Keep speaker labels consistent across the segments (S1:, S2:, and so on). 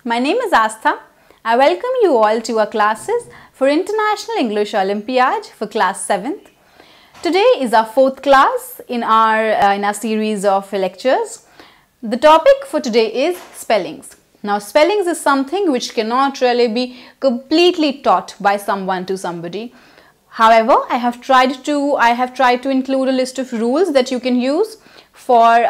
S1: My name is Aastha. I welcome you all to our classes for International English Olympiad for class 7th. Today is our 4th class in our series of lectures. The topic for today is spellings. Now, spellings is something which cannot really be completely taught by someone to somebody. However, I have tried to include a list of rules that you can use for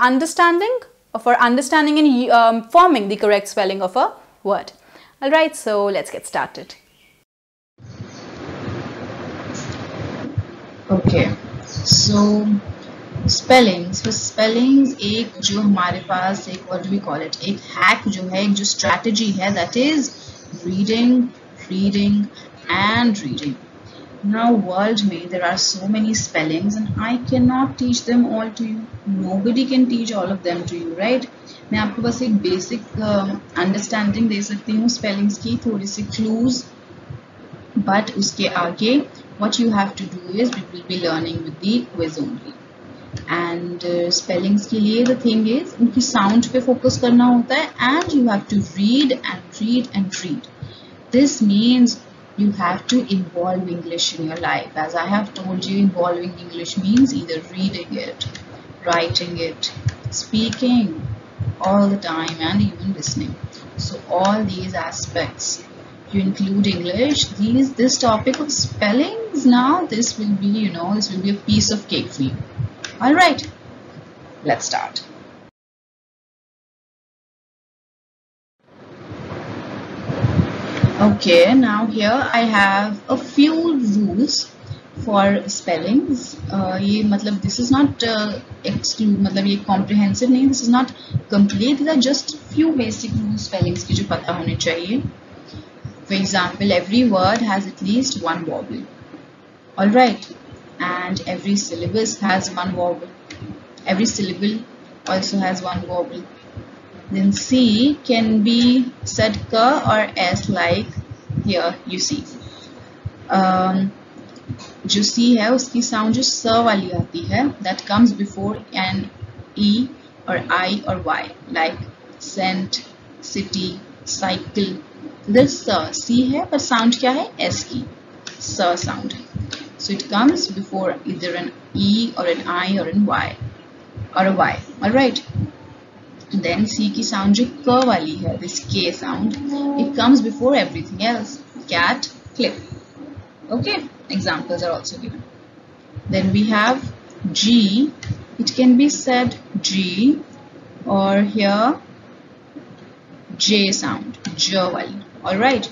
S1: understanding and forming the correct spelling of a word. Alright, so let's get started.
S2: Okay, so spellings. For spellings, एक जो हमारे पास एक what do we call it? एक hack जो है, एक जो strategy है, that is reading, reading, and reading. Now, world में there are so many spellings, and I cannot teach them all to you. Nobody can teach all of them to you, right? मैं आपको बस एक basic understanding दे सकती हूँ spellings की, थोड़ी सी clues. But उसके आगे what you have to do is we will be learning with the quiz only. And spellings के लिए the thing is उनकी sound पे focus करना होता है, and you have to read and read and read. This means you have to involve English in your life. As I have told you, involving English means either reading it, writing it, speaking all the time, and even listening. So all these aspects, you include English. This topic of spellings, now this will be, this will be a piece of cake for you. All right, let's start. Okay, now here I have a few rules for spellings. ये मतलब this is not exclude, मतलब ये comprehensive नहीं, this is not complete. These are just few basic rules spellings की जो पता होने चाहिए. For example, every word has at least one vowel. All right, and every syllabus has one vowel. Every syllable also has one vowel. Then C can be said K or S, like here you see. जो C है उसकी sound जो S वाली आती है, that comes before an E or I or Y, like scent, city, cycle. इधर C है पर sound क्या है? S की, S sound. So it comes before either an E or an I or an Y or a Y. All right. Then C की sound जो K वाली है, this K sound, it comes before everything else. Cat, clip. Okay, examples are also given. Then we have G. It can be said G, or here J sound, J wali. All right.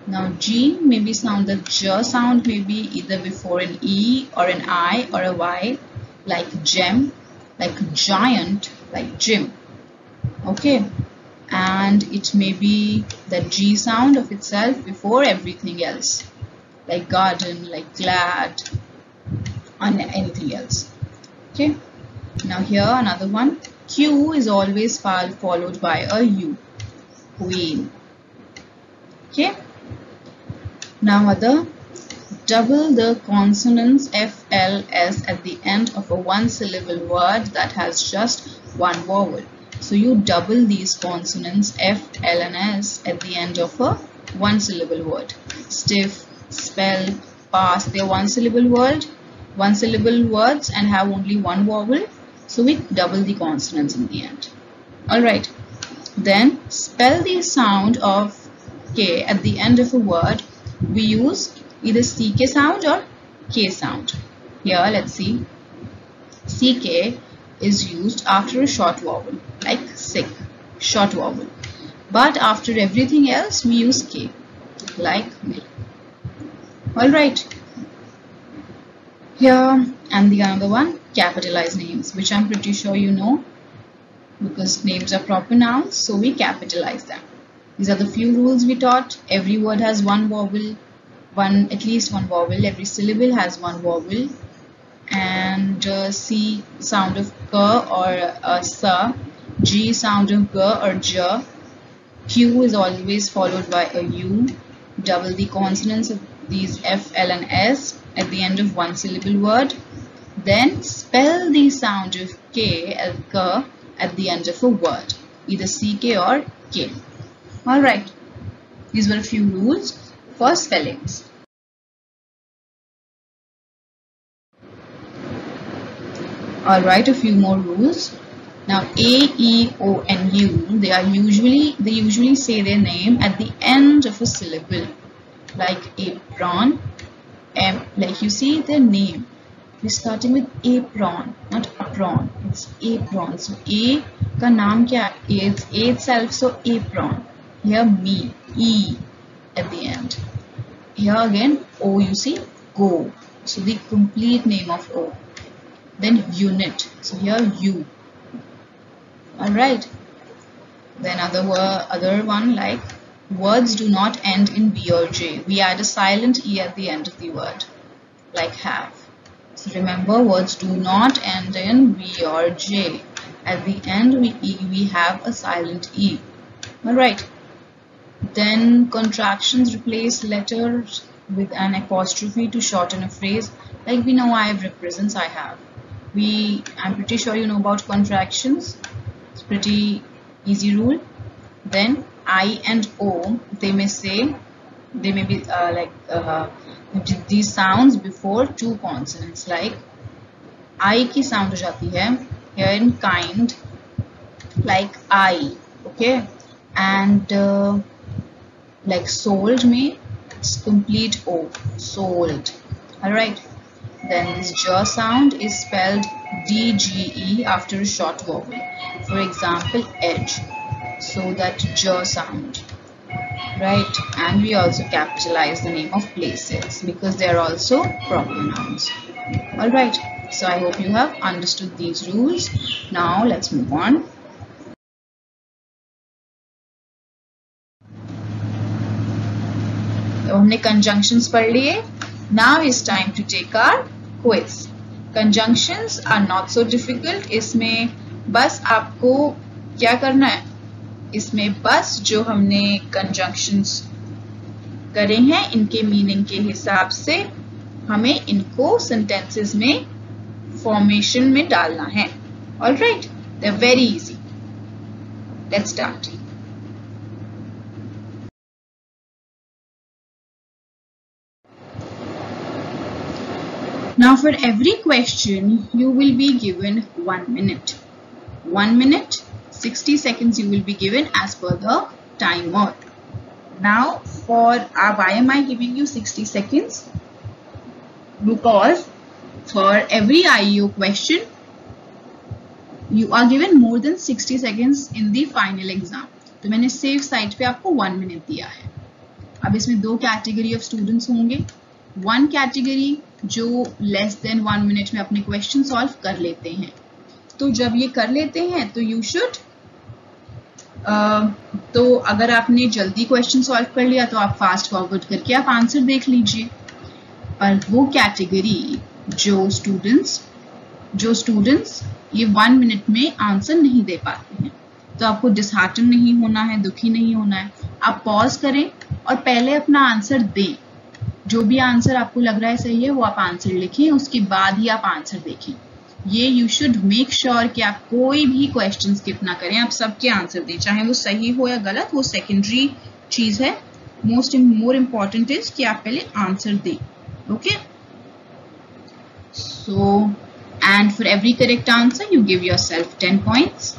S2: Now G may be sounded, J sound may be either before an E or an I or a Y, like gem, like giant, like gym. Okay, and it may be the G sound of itself before everything else, like garden, like glad, and anything else. Okay, now here another one. Q is always followed by a U, queen. Okay, now other, double the consonants F, L, S at the end of a one-syllable word that has just one vowel. So you double these consonants F, L, and S at the end of a one-syllable word. Stiff, spell, pass. They are one-syllable words and have only one vowel. So we double the consonants in the end. All right. Then spell the sound of K at the end of a word. We use either CK sound or K sound. Here, let's see. CK is used after a short vowel, like sick, short vowel. But after everything else, we use K, like milk. All right. Here, and the another one, capitalized names, which I'm pretty sure you know, because names are proper nouns, so we capitalize them. These are the few rules we taught. Every word has one vowel, at least one vowel. Every syllable has one vowel. And C sound of K or Sa, G sound of G or J. Q is always followed by a U. Double the consonants of these F, L, and S at the end of one syllable word. Then spell the sound of K at the end of a word, either CK or K. Alright, these were a few rules for spellings. Alright, a few more rules. Now A, E, O and U, they usually say their name at the end of a syllable. Like apron, like you see their name. We're starting with apron, not apron. It's apron. So A का नाम क्या? It's A itself, so apron. Here me, E at the end. Here again O, you see, go. So the complete name of O. Then unit. So here U. Alright. Then other one like words do not end in B or J. We add a silent E at the end of the word. Like have. So remember, words do not end in B or J. At the end we have a silent E. Alright. Then contractions replace letters with an apostrophe to shorten a phrase. Like we know I have represents I have. I'm pretty sure you know about contractions. It's pretty easy rule. Then I and O, they may be these sounds before two consonants. Like I की sound हो जाती है here in kind, like I, okay, and like sold में it's complete O, sold. Alright. Then this j sound is spelled DGE after a short vowel. For example, edge. So that j sound. Right. And we also capitalize the name of places because they are also proper nouns. Alright. So I hope you have understood these rules. Now let's move on. तो हमने conjunctions पढ़ लिए. Now it's time to take our quiz. Conjunctions are not so difficult. इसमें बस आपको क्या करना है? इसमें बस जो हमने conjunctions करे हैं इनके मीनिंग के हिसाब से हमें इनको sentences में formation में डालना है. Alright, they're very easy. Let's start. Now for every question you will be given 1 minute. 1 minute, 60 seconds you will be given as per the timer. Now why am I giving you 60 seconds? Because for every IEO question you are given more than 60 seconds in the final exam. तो मैंने save site पे आपको 1 minute दिया है. अब इसमें दो category of students होंगे. वन कैटेगरी जो लेस देन 1 मिनट में अपने क्वेश्चन सॉल्व कर लेते हैं. तो जब ये कर लेते हैं तो यू शुड तो अगर आपने जल्दी क्वेश्चन सॉल्व कर लिया तो आप फास्ट फॉरवर्ड करके आप आंसर देख लीजिए. पर वो कैटेगरी जो स्टूडेंट्स ये 1 मिनट में आंसर नहीं दे पाते हैं तो आपको डिसहार्टन नहीं होना है, दुखी नहीं होना है. आप पॉज करें और पहले अपना आंसर दें. जो भी आंसर आपको लग रहा है सही है वो आप आंसर लिखें, उसके बाद ही आप आंसर देखें. ये यू शुड मेक श्योर कि आप कोई भी क्वेश्चन स्किप ना करें, आप सबके आंसर दें, चाहे वो सही हो या गलत, वो सेकेंडरी चीज है. मोर इम्पॉर्टेंट इज कि आप पहले आंसर दें. Okay, so and for every correct answer you give yourself 10 points.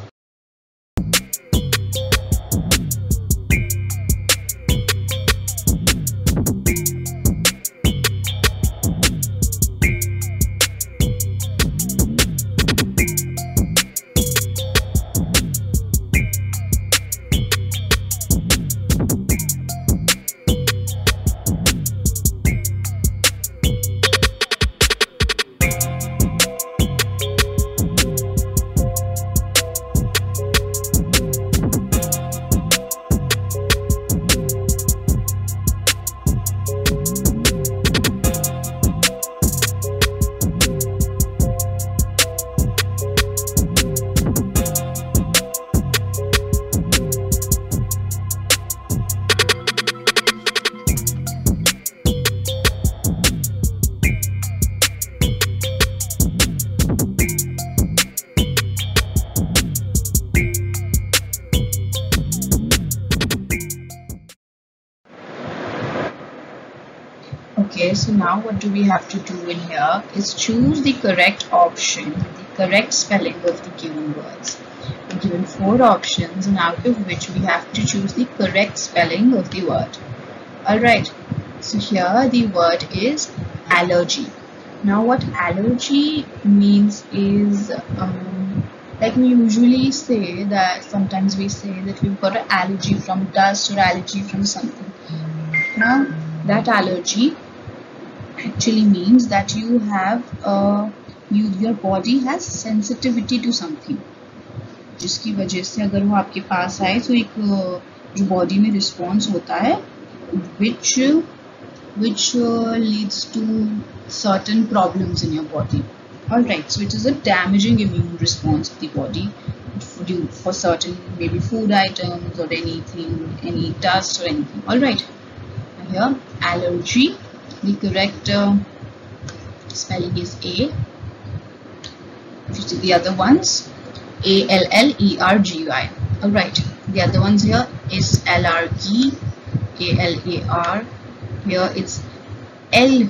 S2: Okay, so now what do we have to do in here is choose the correct option, the correct spelling of the given words. We're given 4 options, and out of which we have to choose the correct spelling of the word. Alright, so here the word is allergy. Now what allergy means is, like we usually say that, sometimes we say that we've got an allergy from dust or allergy from something. Now that allergy actually means that you have your body has sensitivity to something, जिसकी वजह से अगर वो आपके पास आए तो एक जो बॉडी में रिस्पॉन्स होता है which leads to certain problems in your body. Alright, so it is a damaging immune response of the body for certain maybe food items or anything, any dust or anything. Alright, here allergy, the correct spelling is A. If you see the other ones, ALLERGY. Alright, the other ones here is LRE, ALAR. Here it's L-G.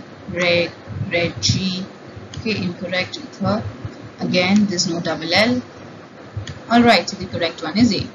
S2: Okay, incorrect here. Again, there's no double L. Alright, so the correct one is A.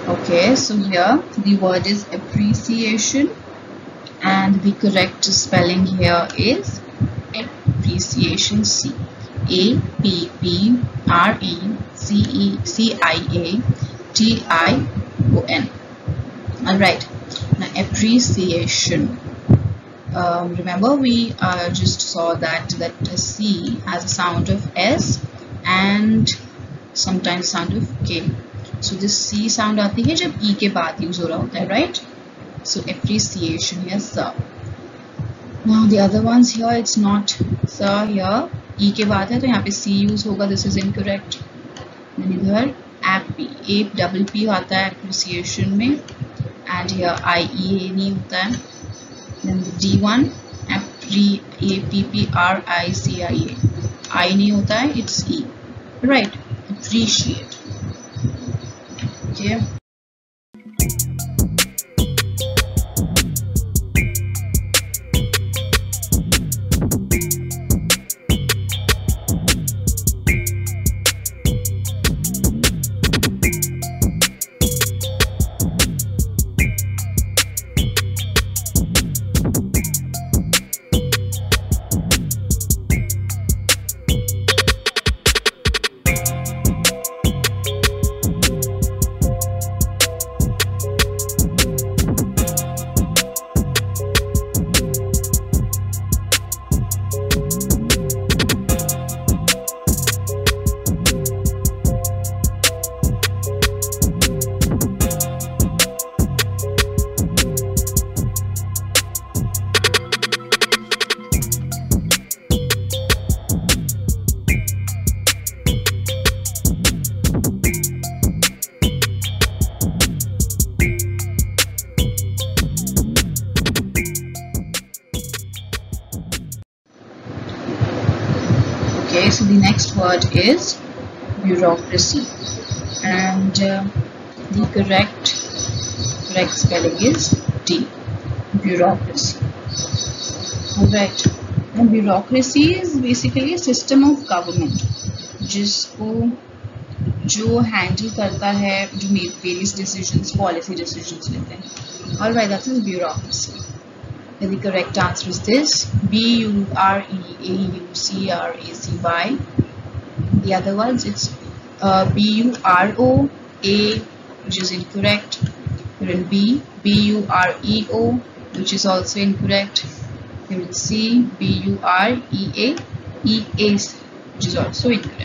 S2: Okay, so here the word is appreciation, and the correct spelling here is appreciation. C A P P R E C E C I A T I O N. Alright, now appreciation. Remember we just saw that C has a sound of S and sometimes sound of K. So this C sound आती है जब E के बाद use हो रहा होता है, right? So appreciation here, sir. Now the other ones here, it's not sir here. E के बाद है तो यहाँ पे C use होगा. This is incorrect. Then इधर appy, A double P आता है appreciation में, and here IE नहीं होता है. Then the D1, APPRICIA, I नहीं होता है, it's E. Right? Appreciate. Okay. Okay, so the next word is bureaucracy, and the correct spelling is D, bureaucracy. Alright, and bureaucracy is basically a system of government जिसको जो handle करता है, जो various decisions, policy decisions लेते हैं. Alright, that is bureaucracy. The correct answer is this: bureaucracy. The other ones, it's buroa, which is incorrect. Here in B, bureo, which is also incorrect. Here in C, bureea, which is also incorrect.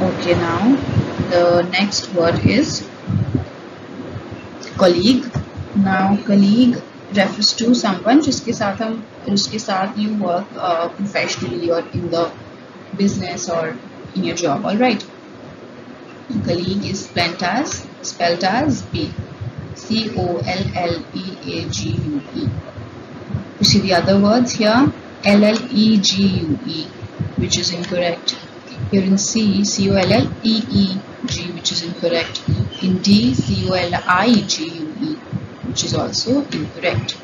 S2: Okay, now the next word is colleague. Now colleague refers to someone जिसके साथ you work professionally or in the business or in your job. All right. Colleague is spelled as B, colleague. You see the other words here, legue, which is incorrect. Here in C, colleeg, which is incorrect. In D, colige, which is also incorrect.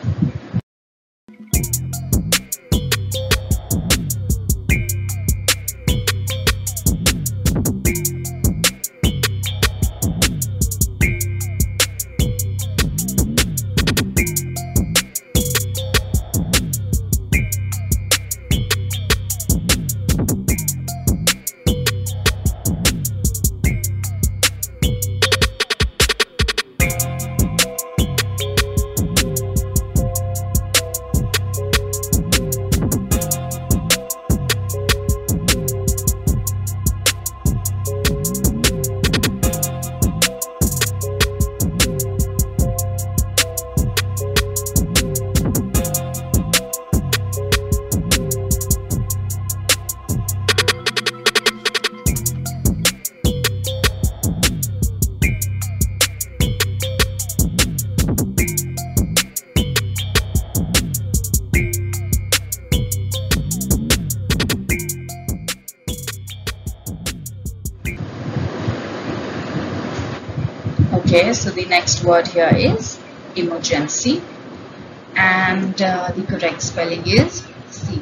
S2: Okay, so the next word here is emergency, and the correct spelling is C.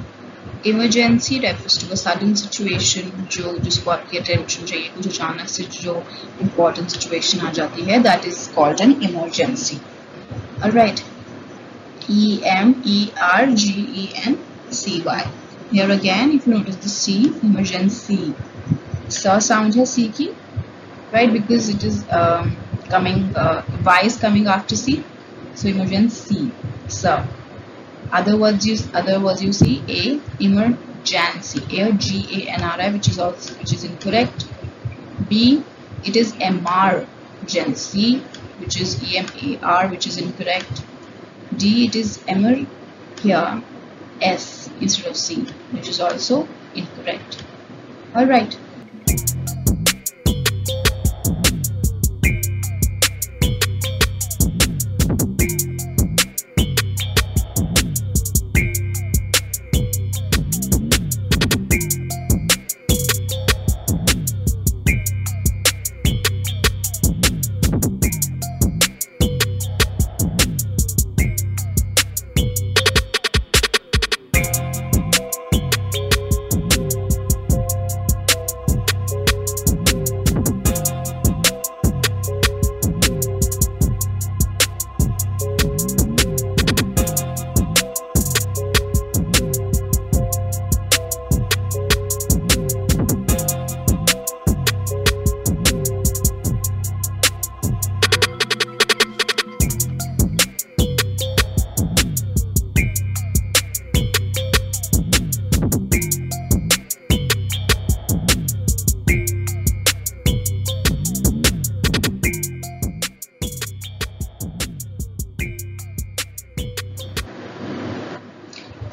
S2: Emergency refers to a sudden situation जिसको आपकी attention चाहिए, कुछ अचानक से जो important situation आ जाती है, that is called an emergency. Alright, emergency. Here again, if you notice the C, emergency, sa sound है C की, right? Because it is Y is coming after C, so emergency, sa. Other words you see A, emergency, A, G-A-N-R-I, which is incorrect. B, it is emergency, which is E-M-A-R, which is incorrect. D, it is emer, here, S instead of C, which is also incorrect. Alright.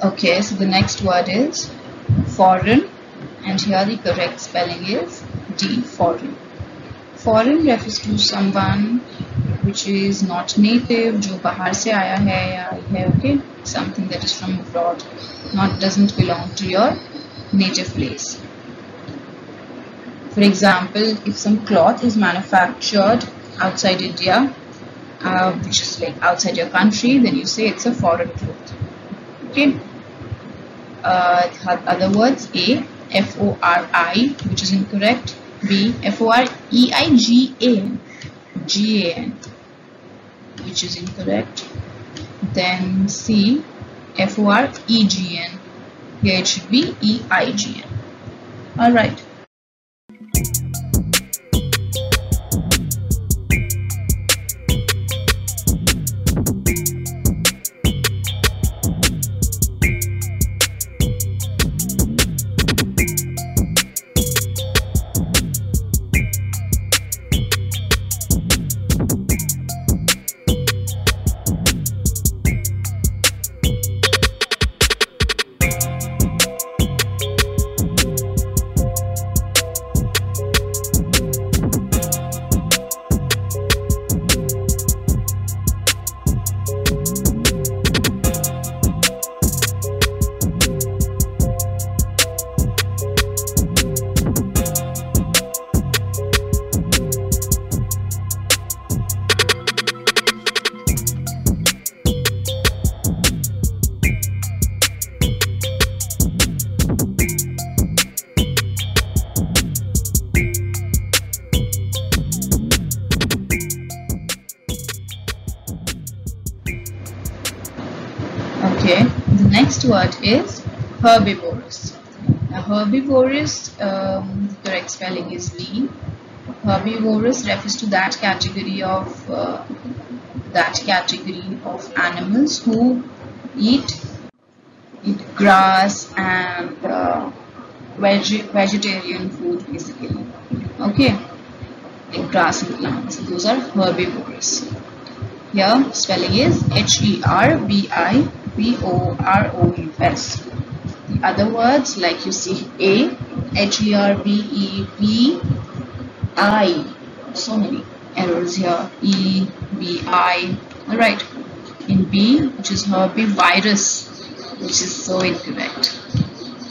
S2: Okay, so the next word is foreign, and here the correct spelling is D, foreign. Foreign refers to someone which is not native, जो बाहर से आया है या आई है, okay, something that is from abroad, doesn't belong to your native place. For example, if some cloth is manufactured outside India, which is like outside your country, then you say it's a foreign cloth. Okay. Other words: A, F-O-R-I, which is incorrect. B, F-O-R-E-I-G-A-N, G-A-N, which is incorrect. Then C, F-O-R-E-G-N. Here it should be E-I-G-N. All right. Okay, the next word is herbivorous. Now, herbivorous, the correct spelling is B. Herbivorous refers to that category of animals who eat grass and vegetarian food, basically. Okay, like grass and plants. Those are herbivorous. Here, spelling is Herbivorous. The other words, like you see A, Herbebi. So many errors here. E, B, I. Alright. In B, which is herbivorous, which is so incorrect.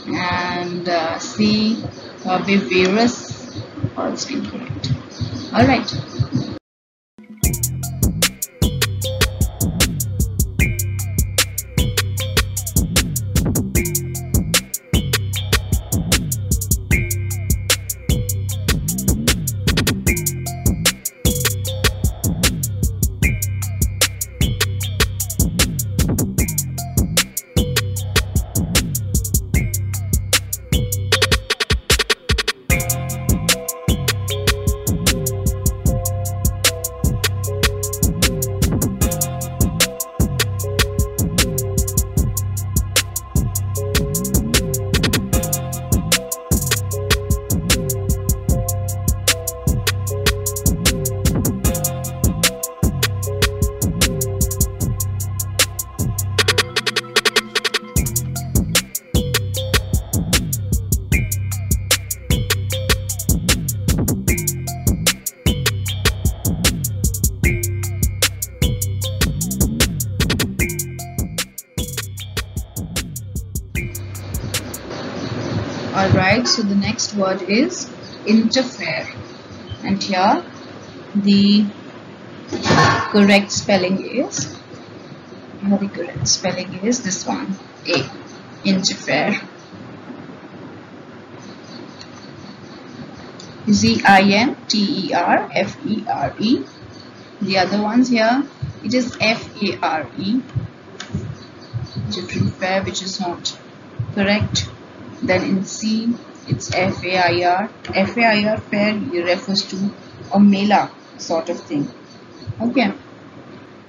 S2: And C, herbivorous, also incorrect. Alright. Alright, so the next word is interfere, and here the correct spelling is this one, A, interfere. Z-I-N-T-E-R-F-E-R-E. The other ones here, it is F-A-R-E. Interfere, which is not correct. Then in C, it's F-A-I-R. F-A-I-R, fair, refers to a mela sort of thing. Okay.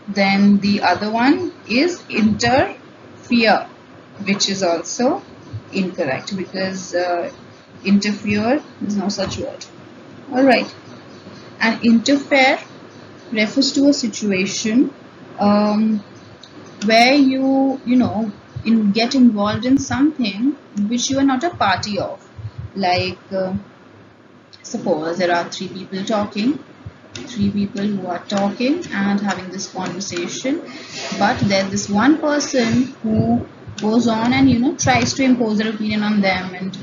S2: Then the other one is interfere, which is also incorrect because interfere is no such word. Alright. And interfere refers to a situation where you get involved in something which you are not a party of. Like suppose there are three people who are talking and having this conversation, but there's this one person who goes on and tries to impose their opinion on them and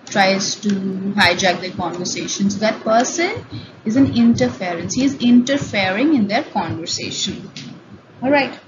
S2: tries to hijack their conversation. So that person is an interference. He is interfering in their conversation. All right.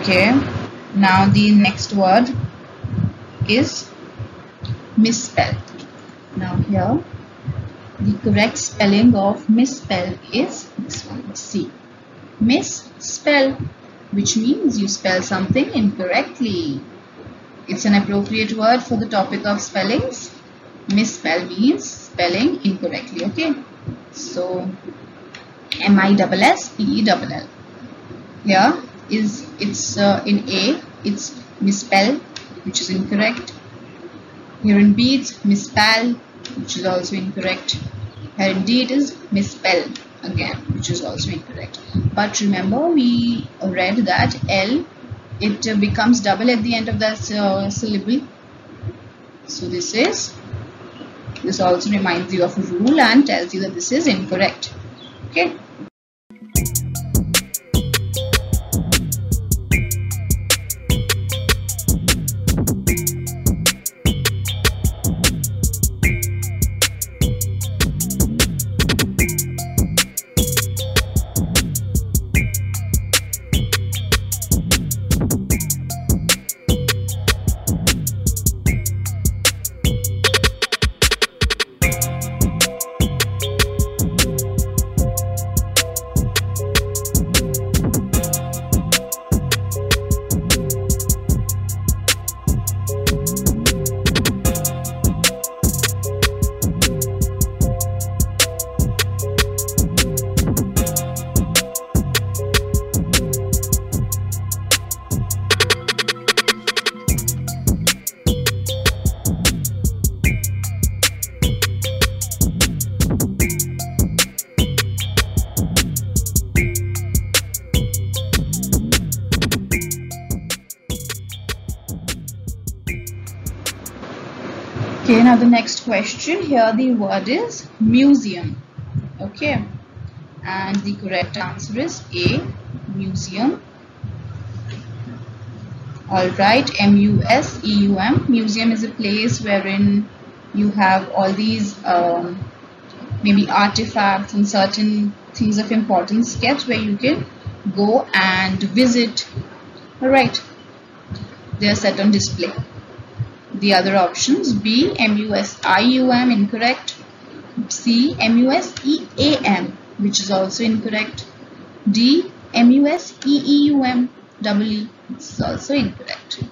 S2: Okay, now the next word is misspelled. Now here the correct spelling of misspelled is this one, C. Misspell, which means you spell something incorrectly. It's an appropriate word for the topic of spellings. Misspell means spelling incorrectly. Okay, so MISSPELL. Here it's in A, it's misspell, which is incorrect. Here in B, it's misspell, which is also incorrect. Here in D, it is misspell again, which is also incorrect. But remember, we read that L, it becomes double at the end of that syllable. So this also reminds you of a rule and tells you that this is incorrect. Okay. Okay, now the next question, here the word is museum. Okay, and the correct answer is A, museum. Alright, MUSEUM. Museum is a place wherein you have all these maybe artifacts and certain things of importance kept where you can go and visit. Alright, they are set on display. The other options, B, MUSIUM, incorrect. C, MUSEAM, which is also incorrect. D, MUSEEUM, double E, this is also incorrect.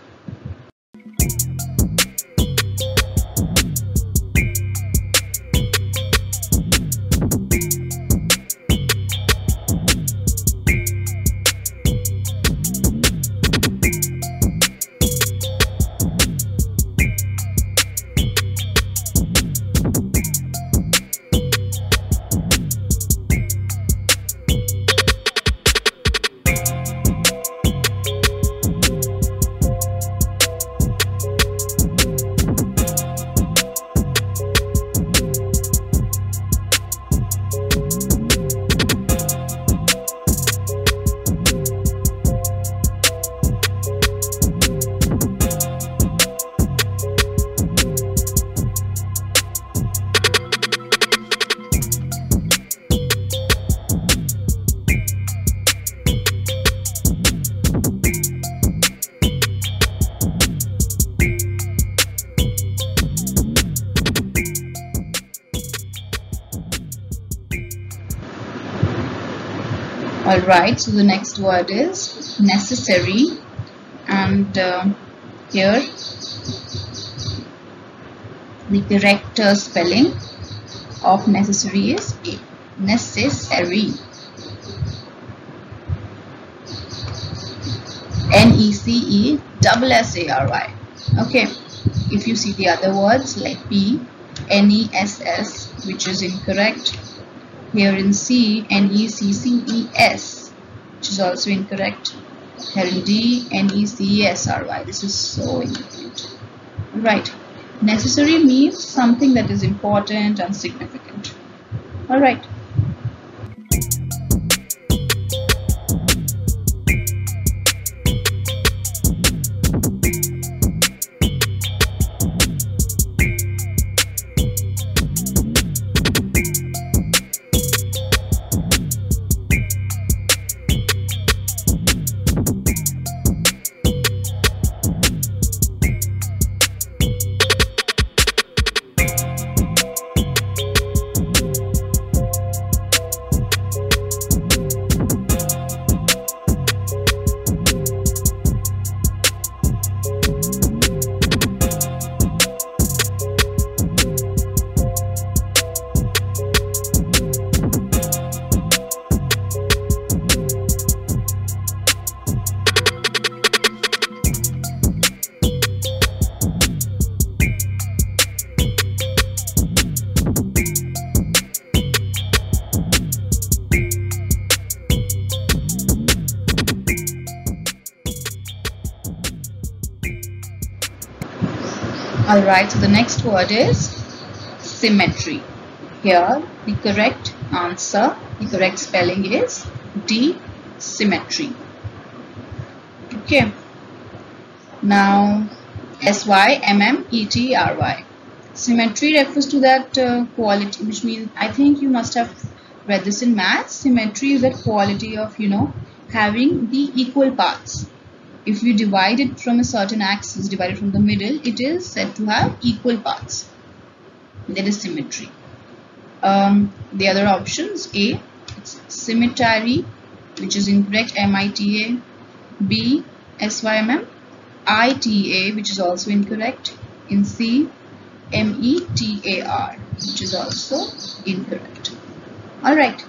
S2: Alright, so the next word is necessary, and here the correct spelling of necessary is A. Necessary. Necessary. Okay, if you see the other words like P, NESS, which is incorrect. Here in C, NECCES, which is also incorrect. Here in D, NECESRY. This is so incomplete. Alright, necessary means something that is important and significant. Alright. Alright, so the next word is symmetry. Here the correct answer, the correct spelling is D, symmetry. Okay. Now SYMMETRY. Symmetry refers to that quality, which means, I think you must have read this in maths. Symmetry is that quality of, having the equal parts. If you divide it from a certain axis, divided from the middle, it is said to have equal parts. That is symmetry. The other options: A, it's symmetry, which is incorrect, MITA. B, SYMM, ITA, which is also incorrect. In C, METAR, which is also incorrect. Alright.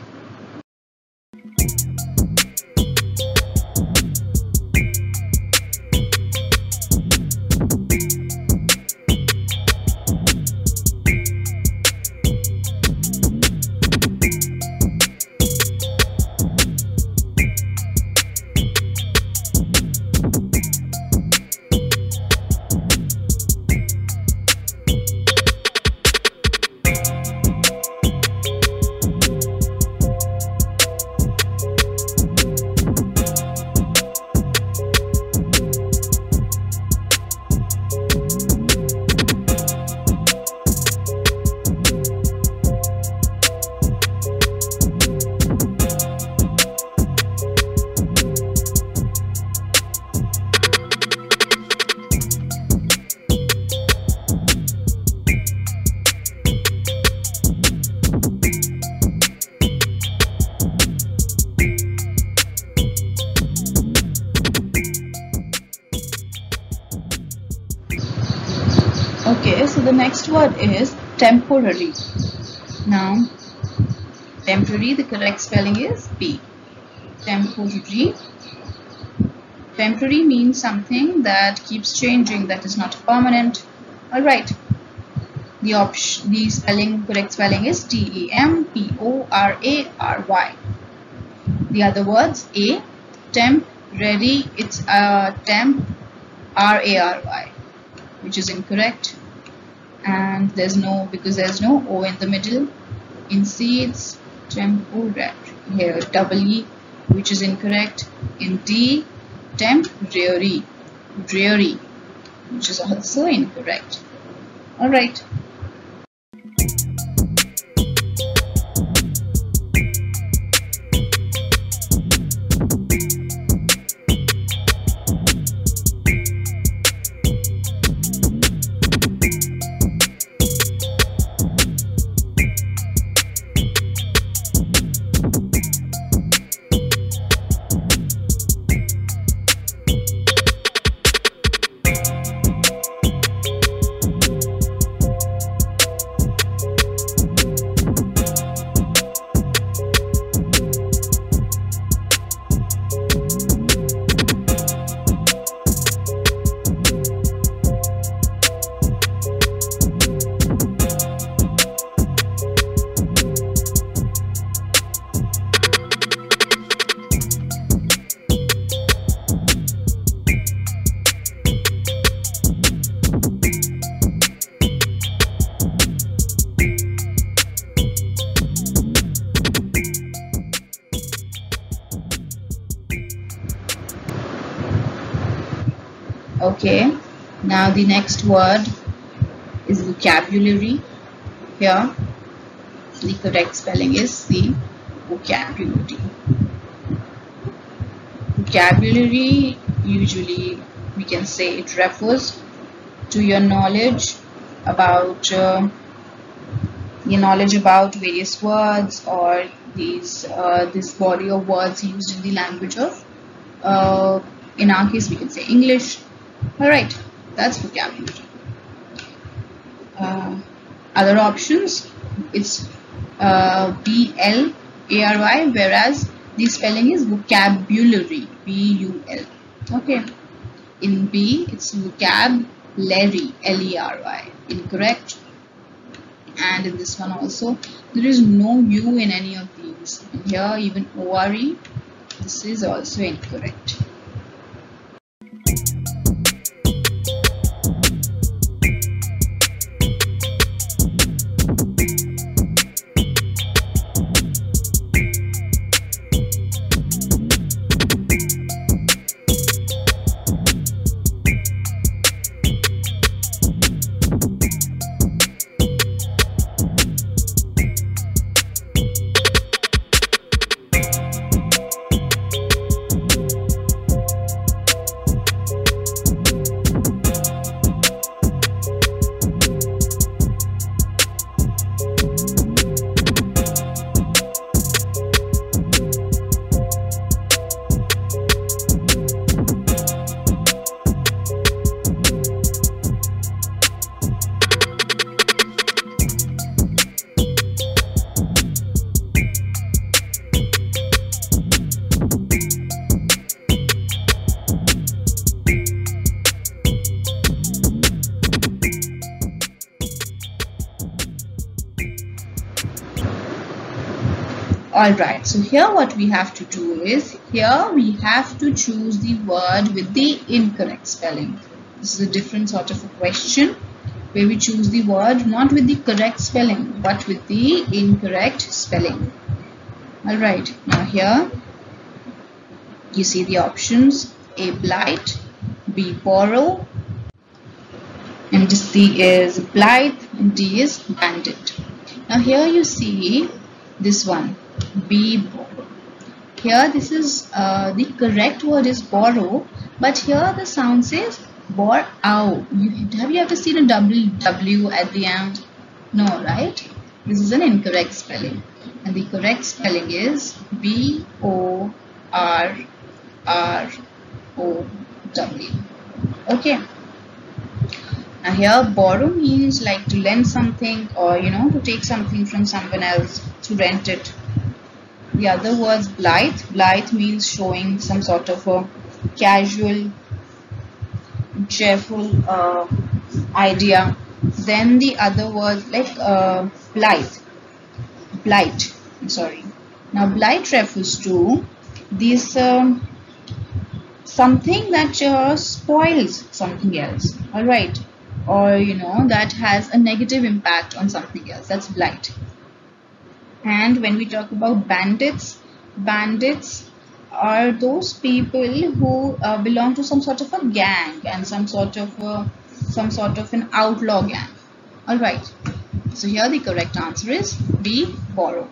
S2: Okay, so the next word is temporary. Now, temporary, the correct spelling is P. Temporary. Temporary means something that keeps changing, that is not permanent. Alright. The spelling, correct spelling is TEMPORARY. The other words, A, temporary, it's temp RARY, which is incorrect. And there's no, because there's no O in the middle. In C, it's temporary. Here, double E, which is incorrect. In D, temporary, dreary, which is also incorrect. Alright. Okay, now the next word is vocabulary. Here, the correct spelling is the vocabulary. Vocabulary, usually we can say it refers to your knowledge about various words, or this body of words used in the language of, in our case we can say English. Alright, that's vocabulary. Other options, it's B-L-A-R-Y, whereas the spelling is vocabulary, B-U-L. Okay, in B it's vocabulary, L-E-R-Y, incorrect. And in this one also there is no U in any of these. And here even O-R-E, this is also incorrect. Alright, so here what we have to do is, here we have to choose the word with the incorrect spelling. This is a different sort of a question where we choose the word not with the correct spelling but with the incorrect spelling. Alright, now here you see the options: A, blight; B, borrow; and C is blithe; and D is bandit. Now here you see this one, B, borrow. Here this is the correct word is borrow, but here the sound says borrow. Have you ever seen a W at the end? No, right? This is an incorrect spelling, and the correct spelling is B-O-R-R-O-W. Okay. Now here borrow means like to lend something, or to take something from someone else, to rent it. The other words blithe means showing some sort of a casual, cheerful idea. Then the other words like blight. Now blight refers to this something that spoils something else. All right, or that has a negative impact on something else. That's blight. And when we talk about bandits are those people who belong to some sort of a gang, and some sort of an outlaw gang. All right, so here the correct answer is B, borrow.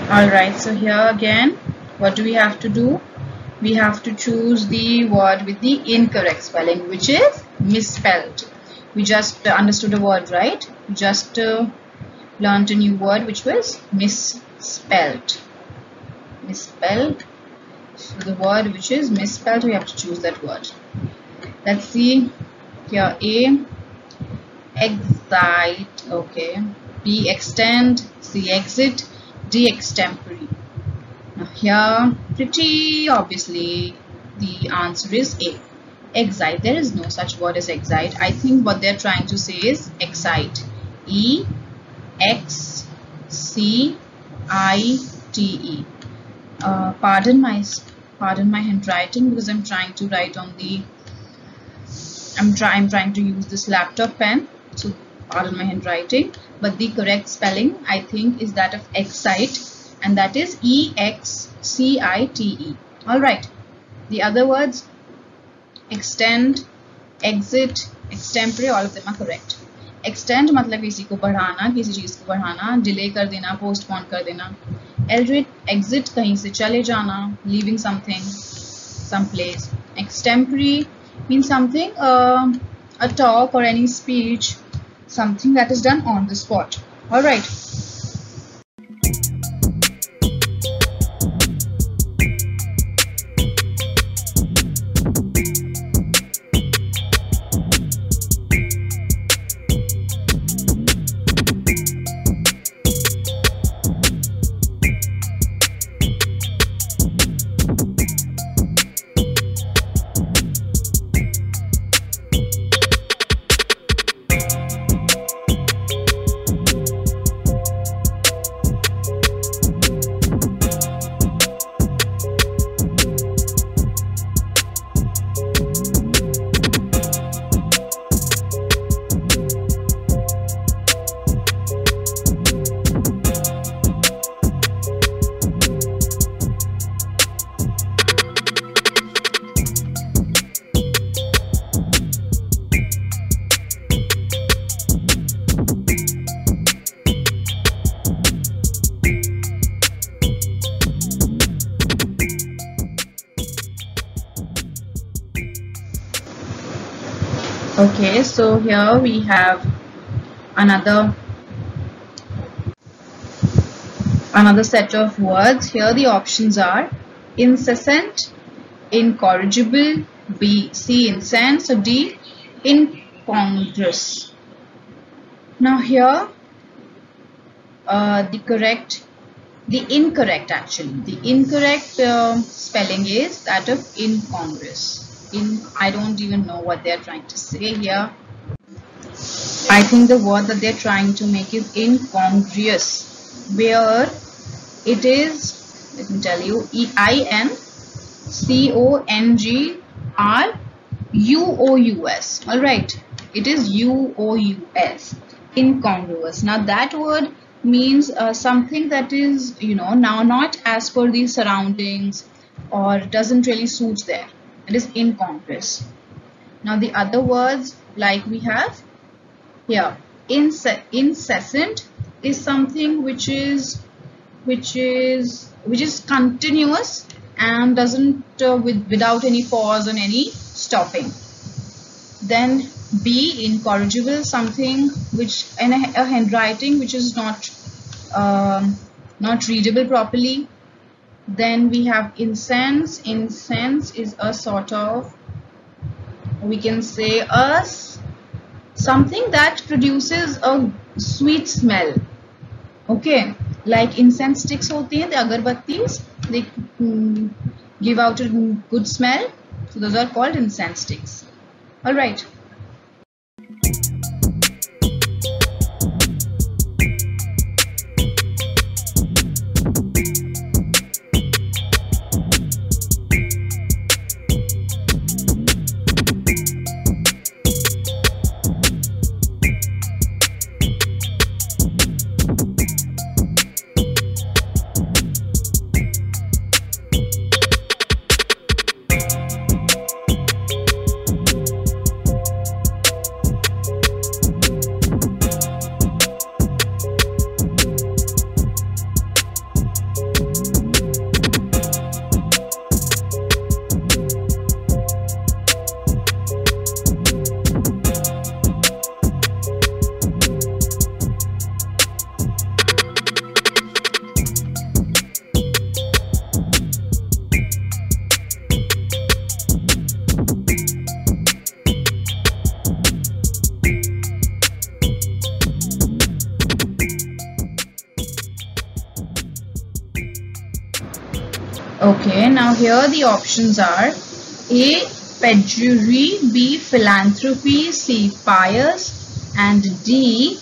S2: Alright, so here again, what do we have to do? We have to choose the word with the incorrect spelling, which is misspelled. We just understood a word, right? We just learned a new word which was misspelled. Misspelled. So the word which is misspelled, we have to choose that word. Let's see here. A, excite, okay. B, extend. C, exit. D, extempore. Now here, pretty obviously, the answer is A. Excite. There is no such word as excite. I think what they're trying to say is excite. E, X, C, I, T, E. Pardon my handwriting, because I'm trying to write on the. I'm trying to use this laptop pen. So pardon my handwriting. But the correct spelling, I think, is that of excite, and that is E-X-C-I-T-E. Alright. The other words, extend, exit, extempore, all of them are correct. Extend मतलब किसी को बढ़ाना, किसी चीज़ को बढ़ाना, delay कर देना, postpone कर देना. Exit कहीं से चले जाना, leaving something, someplace. Extempore means something, a talk or any speech, something that is done on the spot. Alright. Okay, so here we have another set of words. Here the options are incessant, incorrigible, B, C, incense, or D, incongruous. Now here the incorrect spelling is that of incongruous. I don't even know what they're trying to say here. I think the word that they're trying to make is incongruous, where it is, let me tell you, incongruous. Alright, it is UOUS, incongruous. Now that word means something that is, now not as per the surroundings or doesn't really suit there. It is incongruous. Now the other words, like we have here, incessant is something which is continuous and doesn't without any pause and any stopping. Then B, incorrigible, something which in a handwriting which is not readable properly. Then we have incense. Incense is a sort of, we can say, something that produces a sweet smell. Okay, like incense sticks होती हैं, the agarbattis, they give out a good smell. So those are called incense sticks. All right. Okay, now here the options are A. Perjury, B. Philanthropy, C. Pious, and D.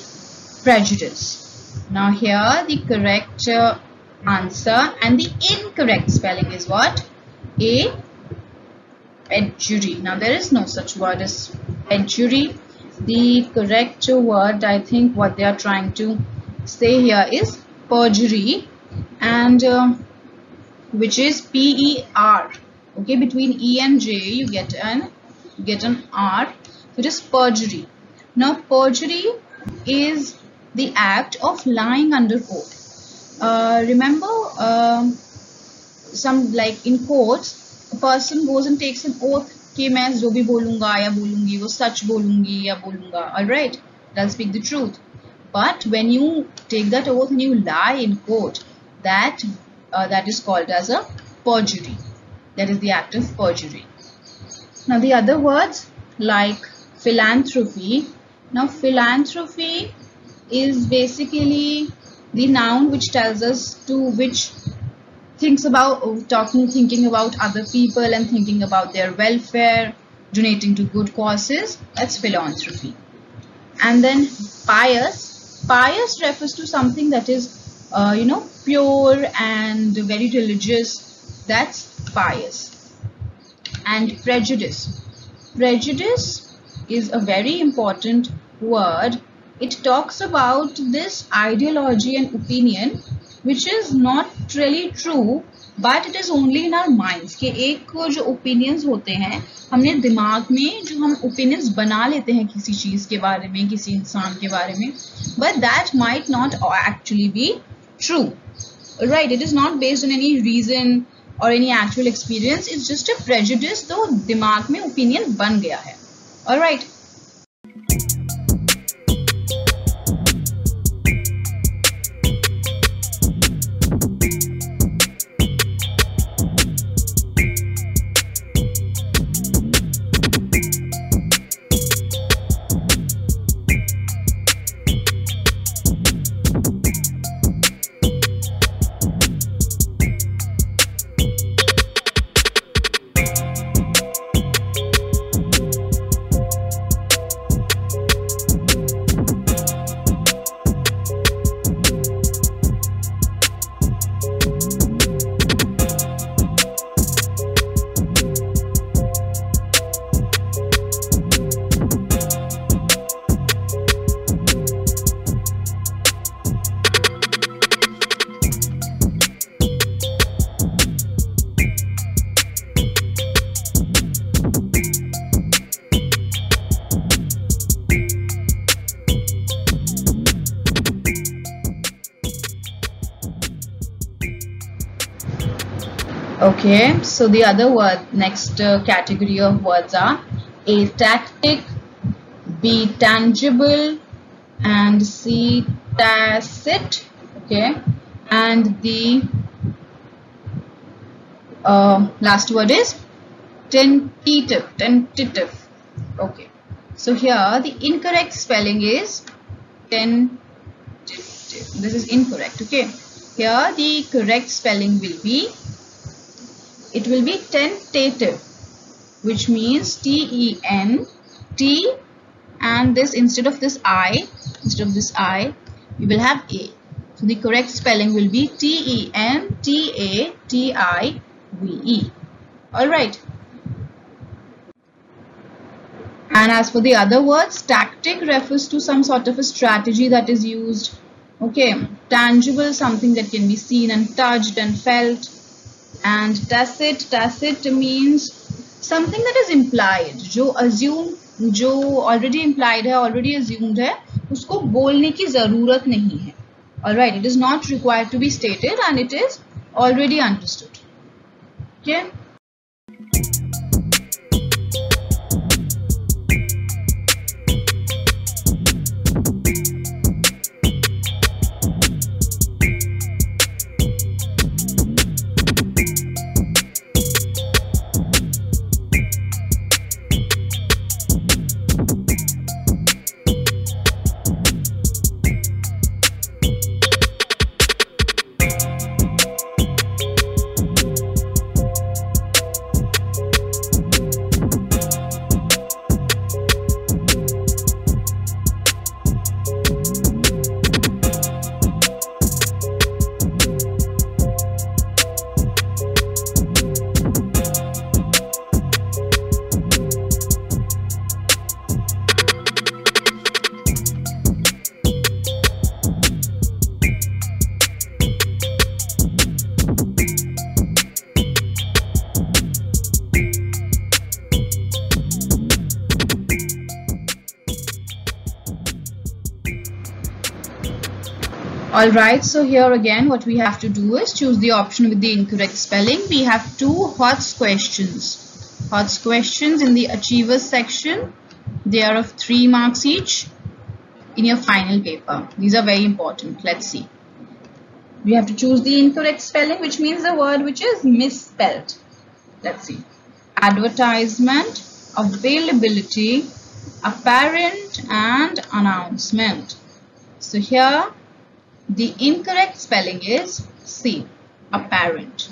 S2: Prejudice. Now here the correct answer and the incorrect spelling is what? A. Perjury. Now there is no such word as perjury. The correct word, I think what they are trying to say here is perjury, and which is P-E-R. Okay, between E and J you get an R. So it is perjury. Now perjury is the act of lying under oath. Remember, some like in courts, a person goes and takes an oath कि मैं जो भी बोलूँगा या बोलूँगी वो सच बोलूँगी या बोलूँगा. All right, I'll speak the truth. But when you take that oath and you lie in court, that is called as a perjury. That is the act of perjury. Now the other words like philanthropy. Now philanthropy is basically the noun which tells us to which thinking about other people and thinking about their welfare, donating to good causes. That's philanthropy. And then pious refers to something that is pure and very religious. That's pious. And prejudice is a very important word. It talks about this ideology and opinion which is not really true, but it is only in our minds. कि एक जो opinions होते हैं हमने दिमाग में जो हम opinions बना लेते हैं किसी चीज के बारे में, किसी इंसान के बारे में, but that might not actually be true. Right? It is not based on any reason or any actual experience. It's just a prejudice, तो दिमाग में opinion बन गया है. All right. Okay, so the other next category of words are A. Tactic, B. Tangible, and C. Tacit. Okay, and the last word is tentative. Okay, so here the incorrect spelling is tentative. This is incorrect. Okay, here the correct spelling will be, it will be tentative, which means T-E-N-T, and this instead of this I, we will have A. So the correct spelling will be T-E-N-T-A-T-I-V-E. All right. And as for the other words, tactic refers to some sort of a strategy that is used. Okay, tangible, something that can be seen and touched and felt. And tacit means something that is implied, जो already implied है, already assumed है, उसको बोलने की ज़रूरत नहीं है. All right, it is not required to be stated and it is already understood. Okay. Alright, so here again what we have to do is choose the option with the incorrect spelling. We have two HOTS questions. HOTS questions in the Achievers section. They are of 3 marks each in your final paper. These are very important. Let's see. We have to choose the incorrect spelling, which means the word which is misspelled. Let's see. Advertisement, availability, apparent and announcement. So here the incorrect spelling is C, apparent,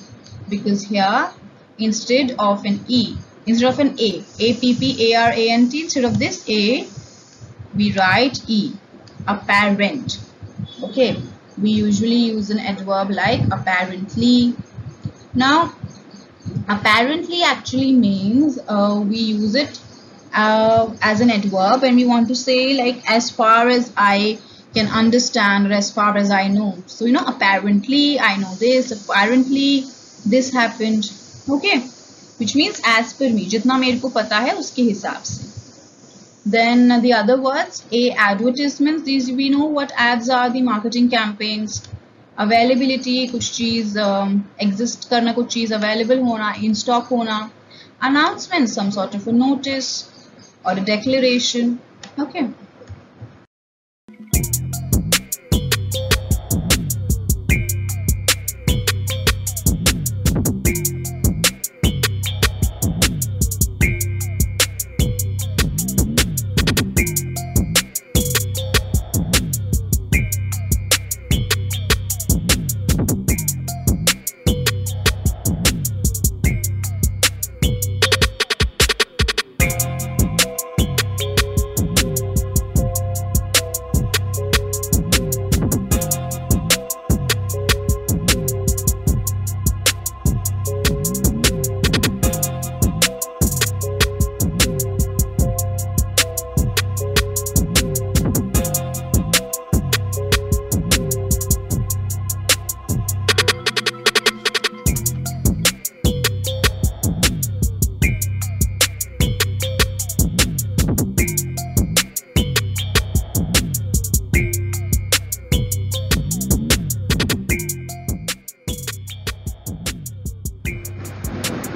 S2: because here instead of an E, instead of an A, A-P-P-A-R-A-N-T, instead of this A, we write E, apparent. Okay, we usually use an adverb like apparently. Now, apparently actually means we use it as an adverb when we want to say like as far as I can understand or as far as I know. So you know, apparently I know this, apparently this happened. Okay, which means as per me, जितना मेरे को पता है उसके हिसाब से. Then the other words, A, advertisements. These we know what ads are, the marketing campaigns. Availability, कुछ चीज exist करना, कुछ चीज available होना, in stock होना. Announcements, some sort of a notice or a declaration. Okay.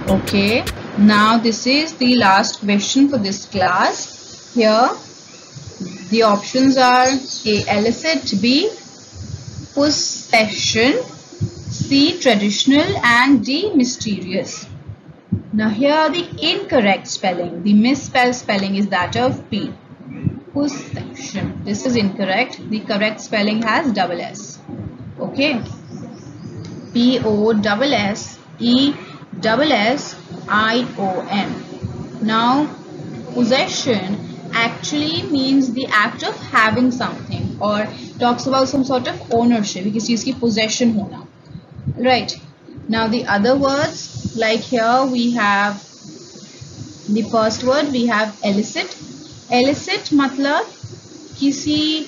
S2: Okay, now this is the last question for this class. Here the options are A, illicit, B, possession, C, traditional, and D, mysterious. Now here the incorrect spelling, the misspelled spelling is that of B, possession. This is incorrect. The correct spelling has double S. Okay, P-O-S-S-E-S-S-I-O-N. Now possession actually means the act of having something or talks about some sort of ownership, किसी चीज की possession होना. Right. Now the other words, like here we have the first word, we have illicit. Illicit मतलब किसी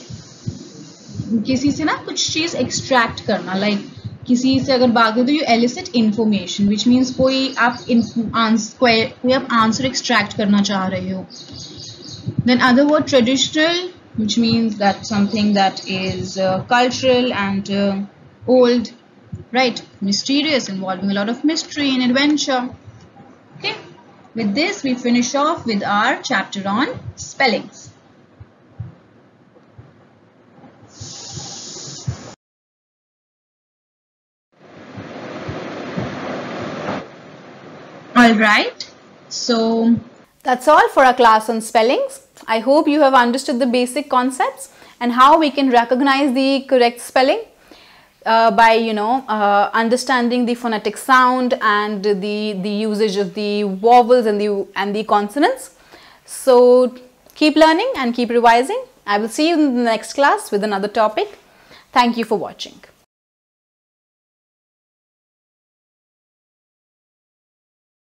S2: से ना कुछ चीज extract करना, like किसी से अगर बात करें तो you elicit information, which means कोई आप आंसर extract करना चाह रहे हो. Then other word, traditional, which means that something that is cultural and old. Right. Mysterious, involving a lot of mystery and adventure. Okay. With this we finish off with our chapter on spellings. Alright, so
S1: that's all for our class on spellings. I hope you have understood the basic concepts and how we can recognize the correct spelling by understanding the phonetic sound and the usage of the vowels and the consonants. So keep learning and keep revising. I will see you in the next class with another topic. Thank you for watching.